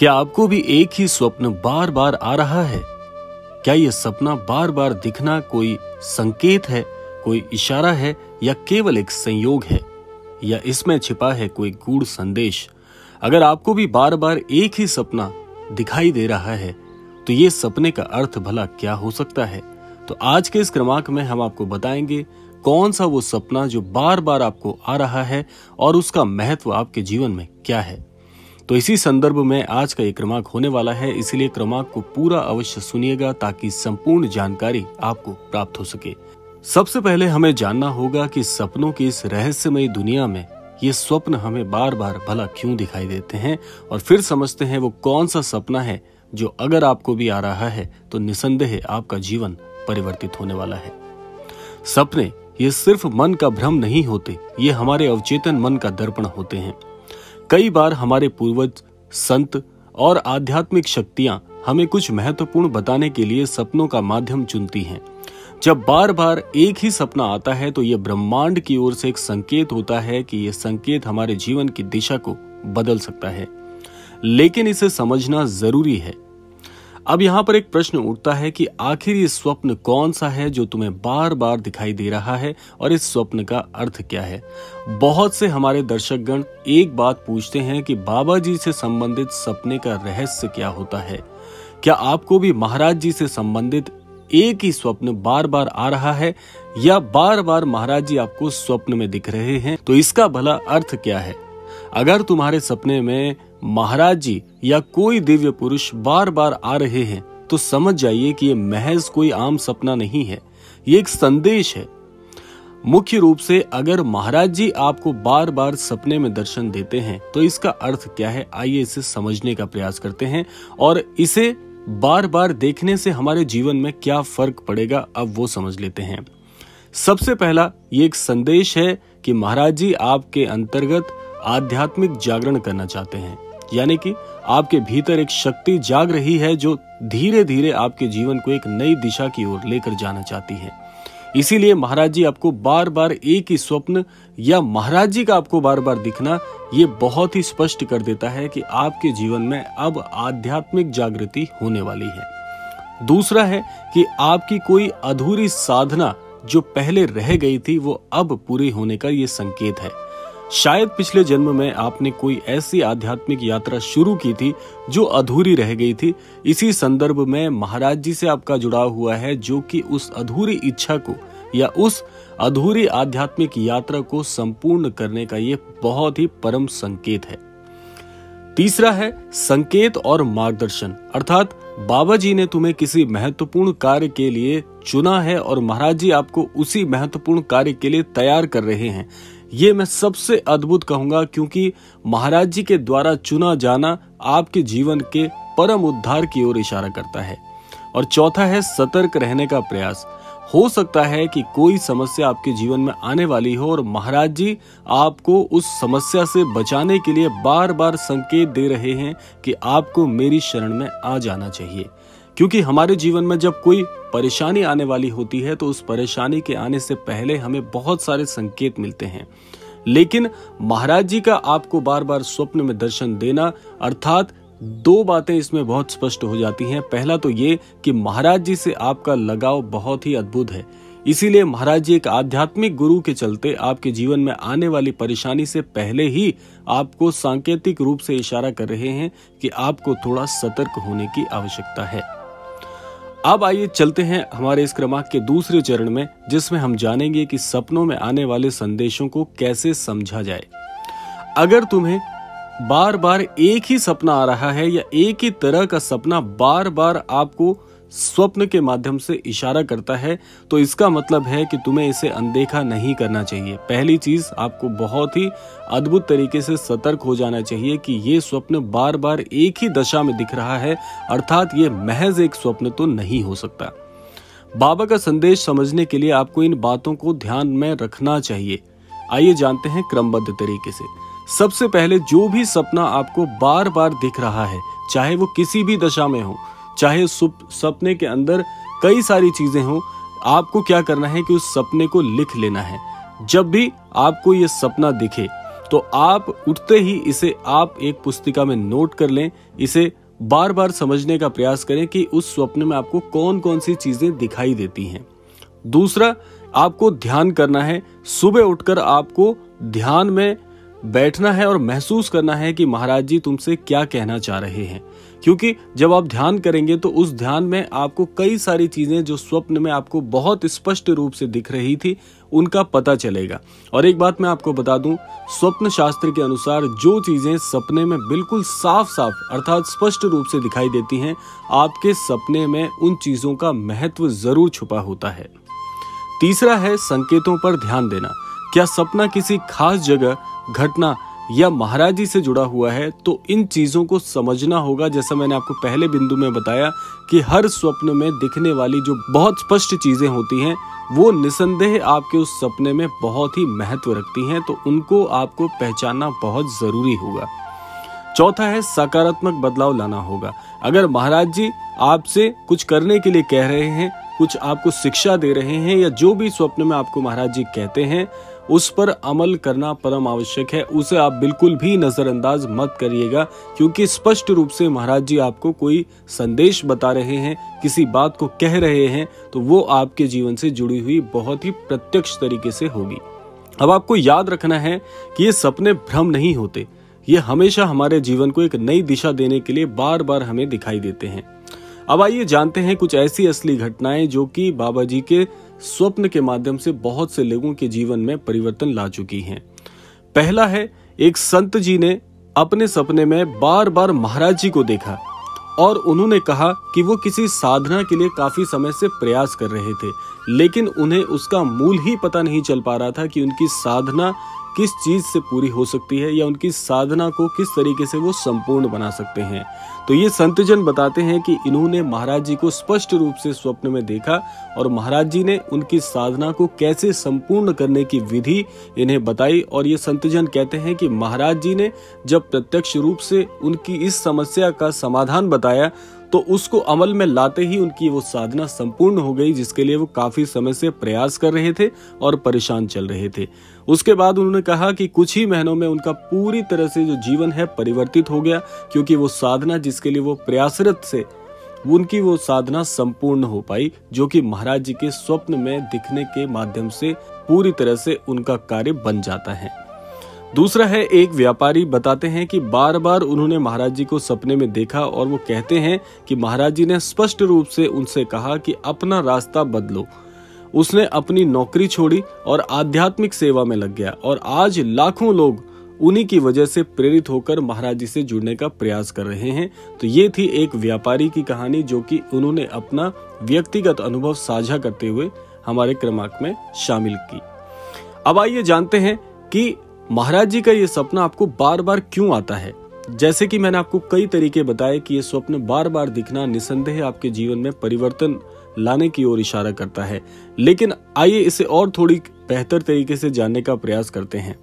क्या आपको भी एक ही स्वप्न बार बार आ रहा है? क्या यह सपना बार बार दिखना कोई संकेत है, कोई इशारा है, या केवल एक संयोग है, या इसमें छिपा है कोई गूढ़ संदेश? अगर आपको भी बार बार एक ही सपना दिखाई दे रहा है, तो ये सपने का अर्थ भला क्या हो सकता है? तो आज के इस क्रमांक में हम आपको बताएंगे कौन सा वो सपना जो बार बार आपको आ रहा है और उसका महत्व आपके जीवन में क्या है। तो इसी संदर्भ में आज का ये क्रमांक होने वाला है, इसलिए क्रमांक को पूरा अवश्य सुनिएगा ताकि संपूर्ण जानकारी आपको प्राप्त हो सके। सबसे पहले हमें जानना होगा कि सपनों की इस रहस्यमयी दुनिया में ये स्वप्न हमें बार बार भला क्यों दिखाई देते हैं, और फिर समझते हैं वो कौन सा सपना है जो अगर आपको भी आ रहा है तो निसंदेह आपका जीवन परिवर्तित होने वाला है। सपने ये सिर्फ मन का भ्रम नहीं होते, ये हमारे अवचेतन मन का दर्पण होते हैं। कई बार हमारे पूर्वज, संत और आध्यात्मिक शक्तियां हमें कुछ महत्वपूर्ण बताने के लिए सपनों का माध्यम चुनती हैं। जब बार बार एक ही सपना आता है तो यह ब्रह्मांड की ओर से एक संकेत होता है कि यह संकेत हमारे जीवन की दिशा को बदल सकता है, लेकिन इसे समझना जरूरी है। अब यहाँ पर एक प्रश्न उठता है कि आखिर ये स्वप्न कौन सा है जो तुम्हें बार बार दिखाई दे रहा है, और इस स्वप्न का अर्थ क्या है। बहुत से हमारे दर्शकगण एक बात पूछते हैं कि बाबा जी से संबंधित सपने का रहस्य क्या होता है। क्या आपको भी महाराज जी से संबंधित एक ही स्वप्न बार बार आ रहा है, या बार बार महाराज जी आपको स्वप्न में दिख रहे हैं? तो इसका भला अर्थ क्या है? अगर तुम्हारे सपने में महाराज जी या कोई दिव्य पुरुष बार बार आ रहे हैं तो समझ जाइए कि ये महज कोई आम सपना नहीं है, ये एक संदेश है। मुख्य रूप से अगर महाराज जी आपको बार बार सपने में दर्शन देते हैं तो इसका अर्थ क्या है, आइए इसे समझने का प्रयास करते हैं, और इसे बार बार देखने से हमारे जीवन में क्या फर्क पड़ेगा अब वो समझ लेते हैं। सबसे पहला ये एक संदेश है कि महाराज जी आपके अंतर्गत आध्यात्मिक जागरण करना चाहते हैं, यानी कि आपके भीतर एक शक्ति जाग रही है जो धीरे धीरे आपके जीवन को एक नई दिशा की ओर लेकर जाना चाहती है। इसीलिए महाराज जी आपको बार बार एक ही स्वप्न या महाराज जी का आपको बार बार दिखना ये बहुत ही स्पष्ट कर देता है कि आपके जीवन में अब आध्यात्मिक जागृति होने वाली है। दूसरा है कि आपकी कोई अधूरी साधना जो पहले रह गई थी वो अब पूरी होने का ये संकेत है। शायद पिछले जन्म में आपने कोई ऐसी आध्यात्मिक यात्रा शुरू की थी जो अधूरी रह गई थी। इसी संदर्भ में महाराज जी से आपका जुड़ाव हुआ है, जो कि उस अधूरी इच्छा को या उस अधूरी आध्यात्मिक यात्रा को संपूर्ण करने का ये बहुत ही परम संकेत है। तीसरा है संकेत और मार्गदर्शन, अर्थात बाबा जी ने तुम्हें किसी महत्वपूर्ण कार्य के लिए चुना है और महाराज जी आपको उसी महत्वपूर्ण कार्य के लिए तैयार कर रहे हैं। ये मैं सबसे अद्भुत कहूंगा, क्योंकि महाराज जी के द्वारा चुना जाना आपके जीवन के परम उद्धार की ओर इशारा करता है। और चौथा है सतर्क रहने का प्रयास। हो सकता है कि कोई समस्या आपके जीवन में आने वाली हो और महाराज जी आपको उस समस्या से बचाने के लिए बार बार संकेत दे रहे हैं कि आपको मेरी शरण में आ जाना चाहिए। क्योंकि हमारे जीवन में जब कोई परेशानी आने वाली होती है तो उस परेशानी के आने से पहले हमें बहुत सारे संकेत मिलते हैं, लेकिन महाराज जी का आपको बार बार स्वप्न में दर्शन देना, अर्थात दो बातें इसमें बहुत स्पष्ट हो जाती हैं। पहला तो ये कि महाराज जी से आपका लगाव बहुत ही अद्भुत है, इसीलिए महाराज जी एक आध्यात्मिक गुरु के चलते आपके जीवन में आने वाली परेशानी से पहले ही आपको सांकेतिक रूप से इशारा कर रहे हैं कि आपको थोड़ा सतर्क होने की आवश्यकता है। अब आइए चलते हैं हमारे इस क्रमांक के दूसरे चरण में, जिसमें हम जानेंगे कि सपनों में आने वाले संदेशों को कैसे समझा जाए। अगर तुम्हें बार बार एक ही सपना आ रहा है या एक ही तरह का सपना बार बार आपको स्वप्न के माध्यम से इशारा करता है, तो इसका मतलब है कि तुम्हें इसे अनदेखा नहीं करना चाहिए। पहली चीज, आपको बहुत ही अद्भुत तरीके से सतर्क हो जाना चाहिए कि ये स्वप्न बार बार एक ही दशा में दिख रहा है, अर्थात ये महज एक स्वप्न तो नहीं हो सकता। बाबा का संदेश समझने के लिए आपको इन बातों को ध्यान में रखना चाहिए। आइए जानते हैं क्रमबद्ध तरीके से। सबसे पहले, जो भी सपना आपको बार बार दिख रहा है, चाहे वो किसी भी दशा में हो, चाहे सपने के अंदर कई सारी चीजें हों, आपको क्या करना है कि उस सपने को लिख लेना है। जब भी आपको ये सपना दिखे तो आप उठते ही इसे आप एक पुस्तिका में नोट कर लें। इसे बार बार समझने का प्रयास करें कि उस स्वप्न में आपको कौन कौन सी चीजें दिखाई देती हैं। दूसरा, आपको ध्यान करना है। सुबह उठकर आपको ध्यान में बैठना है और महसूस करना है कि महाराज जी तुमसे क्या कहना चाह रहे हैं, क्योंकि जब आप ध्यान करेंगे तो उस ध्यान में आपको कई सारी चीजें जो स्वप्न में आपको बहुत स्पष्ट रूप से दिख रही थी उनका पता चलेगा। और एक बात मैं आपको बता दूं, स्वप्न शास्त्र के अनुसार जो चीजें सपने में बिल्कुल साफ साफ अर्थात स्पष्ट रूप से दिखाई देती हैं, आपके सपने में उन चीजों का महत्व जरूर छुपा होता है। तीसरा है संकेतों पर ध्यान देना। क्या सपना किसी खास जगह, घटना या महाराज जी से जुड़ा हुआ है, तो इन चीजों को समझना होगा। जैसा मैंने आपको पहले बिंदु में बताया कि हर स्वप्न में दिखने वाली जो बहुत स्पष्ट चीजें होती हैं वो निसंदेह आपके उस सपने में बहुत ही महत्व रखती हैं, तो उनको आपको पहचानना बहुत जरूरी होगा। चौथा है सकारात्मक बदलाव लाना होगा। अगर महाराज जी आपसे कुछ करने के लिए कह रहे हैं, कुछ आपको शिक्षा दे रहे हैं, या जो भी स्वप्न में आपको महाराज जी कहते हैं उस पर अमल करना परम आवश्यक है। उसे आप बिल्कुल भी नजरअंदाज मत करिएगा, क्योंकि स्पष्ट रूप से महाराज जी आपको कोई संदेश बता रहे हैं, किसी बात को कह रहे हैं, तो वो आपके जीवन से जुड़ी हुई बहुत ही प्रत्यक्ष तरीके से होगी। अब आपको याद रखना है कि ये सपने भ्रम नहीं होते, ये हमेशा हमारे जीवन को एक नई दिशा देने के लिए बार बार हमें दिखाई देते हैं। अब आइए जानते हैं कुछ ऐसी असली घटनाएं जो कि बाबा जी के स्वप्न के माध्यम से बहुत से लोगों के जीवन में परिवर्तन ला चुकी हैं। पहला है, एक संत जी ने अपने सपने में बार बार महाराज जी को देखा और उन्होंने कहा कि वो किसी साधना के लिए काफी समय से प्रयास कर रहे थे, लेकिन उन्हें उसका मूल ही पता नहीं चल पा रहा था कि उनकी साधना किस चीज से पूरी हो सकती है या उनकी साधना को किस तरीके से वो संपूर्ण बना सकते हैं। तो ये संतजन बताते हैं कि इन्होंने महाराज जी को स्पष्ट रूप से स्वप्न में देखा और महाराज जी ने उनकी साधना को कैसे संपूर्ण करने की विधि इन्हें बताई। और ये संतजन कहते हैं कि महाराज जी ने जब प्रत्यक्ष रूप से उनकी इस समस्या का समाधान बताया तो उसको अमल में लाते ही उनकी वो साधना संपूर्ण हो गई, जिसके लिए वो काफी समय से प्रयास कर रहे थे और परेशान चल रहे थे। उसके बाद उन्होंने कहा कि कुछ ही महीनों में उनका पूरी तरह से जो जीवन है परिवर्तित हो गया, क्योंकि वो साधना जिसके लिए वो प्रयासरत से उनकी वो साधना संपूर्ण हो पाई, जो कि महाराज जी के स्वप्न में दिखने के माध्यम से पूरी तरह से उनका कार्य बन जाता है। दूसरा है, एक व्यापारी बताते हैं कि बार बार उन्होंने महाराज जी को सपने में देखा और वो कहते हैं कि महाराज जी ने स्पष्ट रूप से उनसे कहा कि अपना रास्ता बदलो। उसने अपनी नौकरी छोड़ी और आध्यात्मिक सेवा में लग गया और आज लाखों लोग उन्हीं की वजह से प्रेरित होकर महाराज जी से जुड़ने का प्रयास कर रहे हैं। तो ये थी एक व्यापारी की कहानी जो कि उन्होंने अपना व्यक्तिगत अनुभव साझा करते हुए हमारे क्रमांक में शामिल की। अब आइए जानते हैं कि महाराज जी का ये सपना आपको बार बार क्यों आता है। जैसे कि मैंने आपको कई तरीके बताए कि ये स्वप्न बार बार दिखना निसंदेह आपके जीवन में परिवर्तन लाने की ओर इशारा करता है, लेकिन आइए इसे और थोड़ी बेहतर तरीके से जानने का प्रयास करते हैं।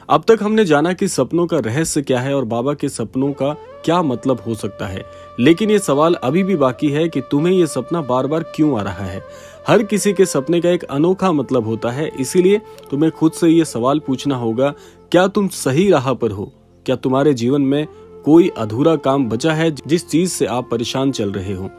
अब तक हमने जाना कि सपनों का रहस्य क्या है और बाबा के सपनों का क्या मतलब हो सकता है, लेकिन ये सवाल अभी भी बाकी है कि तुम्हें ये सपना बार बार क्यों आ रहा है। हर किसी के सपने का एक अनोखा मतलब होता है, इसीलिए तुम्हें खुद से ये सवाल पूछना होगा, क्या तुम सही राह पर हो? क्या तुम्हारे जीवन में कोई अधूरा काम बचा है जिस चीज से आप परेशान चल रहे हो?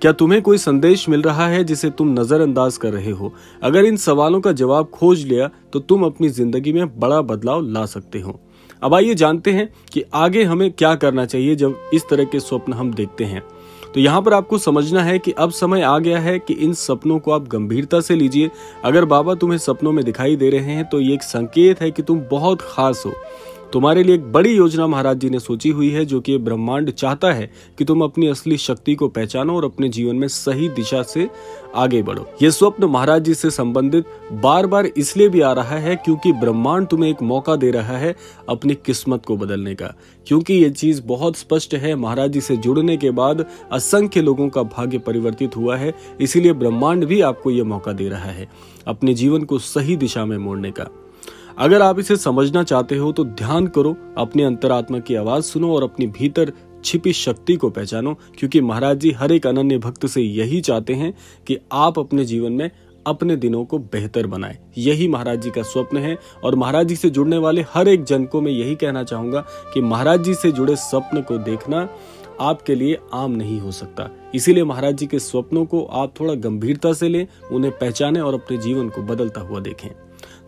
क्या तुम्हें कोई संदेश मिल रहा है जिसे तुम नजरअंदाज कर रहे हो? अगर इन सवालों का जवाब खोज लिया तो तुम अपनी जिंदगी में बड़ा बदलाव ला सकते हो। अब आइए जानते हैं कि आगे हमें क्या करना चाहिए जब इस तरह के स्वप्न हम देखते हैं। तो यहाँ पर आपको समझना है कि अब समय आ गया है कि इन सपनों को आप गंभीरता से लीजिए। अगर बाबा तुम्हें सपनों में दिखाई दे रहे हैं तो ये एक संकेत है कि तुम बहुत खास हो। तुम्हारे लिए एक बड़ी योजना महाराज जी ने सोची हुई है, जो कि ब्रह्मांड चाहता है कि तुम अपनी असली शक्ति को पहचानो और अपने जीवन में सही दिशा से आगे बढ़ो। ये स्वप्न महाराज जी से संबंधित बार बार इसलिए भी आ रहा है क्योंकि ब्रह्मांड तुम्हें एक मौका दे रहा है अपनी किस्मत को बदलने का। क्योंकि ये चीज बहुत स्पष्ट है, महाराज जी से जुड़ने के बाद असंख्य लोगों का भाग्य परिवर्तित हुआ है, इसीलिए ब्रह्मांड भी आपको ये मौका दे रहा है अपने जीवन को सही दिशा में मोड़ने का। अगर आप इसे समझना चाहते हो तो ध्यान करो, अपने अंतरात्मा की आवाज सुनो और अपनी भीतर छिपी शक्ति को पहचानो, क्योंकि महाराज जी हर एक अनन्य भक्त से यही चाहते हैं कि आप अपने जीवन में अपने दिनों को बेहतर बनाएं। यही महाराज जी का स्वप्न है और महाराज जी से जुड़ने वाले हर एक जन को मैं यही कहना चाहूंगा कि महाराज जी से जुड़े स्वप्न को देखना आपके लिए आम नहीं हो सकता। इसीलिए महाराज जी के स्वप्नों को आप थोड़ा गंभीरता से लें, उन्हें पहचानें और अपने जीवन को बदलता हुआ देखें।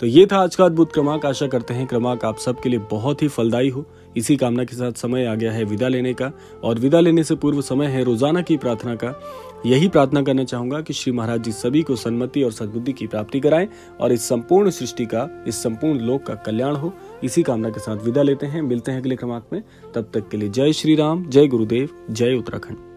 तो ये था आज का अद्भुत क्रमांक। आशा करते हैं क्रमांक आप सबके लिए बहुत ही फलदायी हो। इसी कामना के साथ समय आ गया है विदा लेने का, और विदा लेने से पूर्व समय है रोजाना की प्रार्थना का। यही प्रार्थना करना चाहूंगा कि श्री महाराज जी सभी को सन्मति और सद्बुद्धि की प्राप्ति कराएं और इस संपूर्ण सृष्टि का, इस संपूर्ण लोक का कल्याण हो। इसी कामना के साथ विदा लेते हैं। मिलते हैं अगले क्रमांक में। तब तक के लिए जय श्री राम, जय गुरुदेव, जय उत्तराखंड।